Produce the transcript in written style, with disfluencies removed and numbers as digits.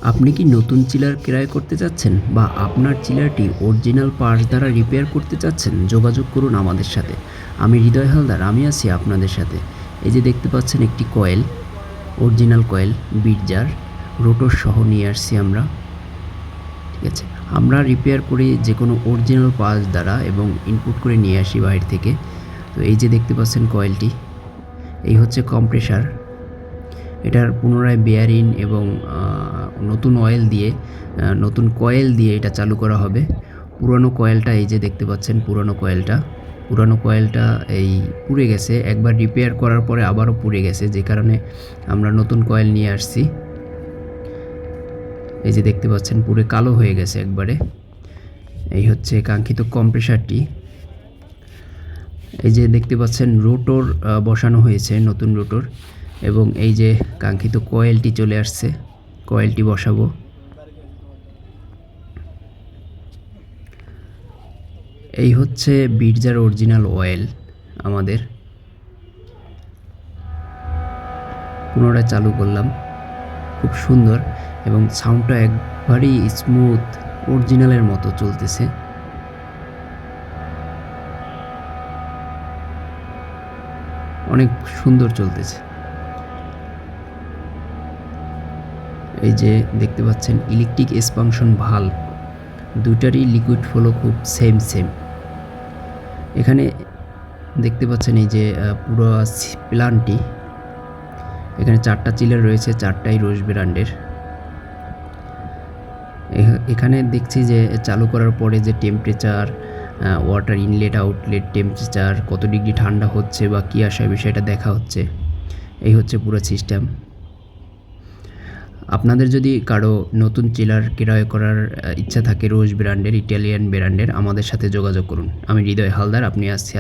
আপনি কি নতুন চিলার ক্রয় করতে চাচ্ছেন বা আপনার চিলারটি অরিজিনাল পার্টস দ্বারা রিপেয়ার করতে চাচ্ছেন? যোগাযোগ করুন আমাদের সাথে। আমি হৃদয় হালদার, আমি আছি আপনাদের সাথে। এই যে দেখতে পাচ্ছেন একটি কয়েল, অরিজিনাল কয়েল বিটজার রোটর সহ নিয়ে আসছি আমরা। ঠিক আছে, আমরা রিপেয়ার করি যে কোনো অরিজিনাল পার্টস দ্বারা এবং ইনপুট করে নিয়ে আসি বাইরে থেকে। তো এই যে দেখতে পাচ্ছেন কয়েলটি, এই হচ্ছে কম্প্রেসার। এটার পুনরায় বেয়ারিং এবং নতুন অয়েল দিয়ে নতুন কয়েল দিয়ে এটা চালু করা হবে। পুরানো কয়েলটা এই যে দেখতে পাচ্ছেন, পুরানো কয়েলটা এই পুড়ে গেছে। একবার রিপেয়ার করার পরে আবারও পুড়ে গেছে, যে কারণে আমরা নতুন কয়েল নিয়ে আসছি। এই যে দেখতে পাচ্ছেন পুরো কালো হয়ে গেছে একবারে। এই হচ্ছে কাঙ্ক্ষিত কম্প্রেসারটি। এই যে দেখতে পাচ্ছেন রোটর বসানো হয়েছে, নতুন রোটর, এবং এই যে কাঙ্ক্ষিত কয়েলটি চলে আসছে, কয়েলটি বসাবো। এই হচ্ছে বিটজার অরিজিনাল অয়েল আমাদের। পুনরায় চালু করলাম, খুব সুন্দর এবং সাউন্ডটা একবারই স্মুথ, অরিজিনালের মতো চলতেছে। অনেক সুন্দর চলতেছে। এই যে দেখতে পাচ্ছেন ইলেকট্রিক এক্সপানশন ভাল্ব, দুটারই লিকুইড ফ্লো খুব সেম। এখানে দেখতে পাচ্ছেন এই যে পুরো প্ল্যানটি, এখানে 4টা চিলার রয়েছে, 4টাই রোজ ব্র্যান্ডের। এখানে দেখছি যে চালু করার পরে যে temperature, water inlet outlet temperature কত ডিগ্রি ঠান্ডা হচ্ছে বা কী আসে বিষয়টা দেখা হচ্ছে। এই হচ্ছে পুরো সিস্টেম। আপনাদের যদি কারো নতুন চিলার ক্রয় করার ইচ্ছা থাকে রোজ ব্র্যান্ডের, ইটালিয়ান ব্র্যান্ডের, আমাদের সাথে যোগাযোগ করুন। আমি হৃদয় হালদার, আপনি আসছি।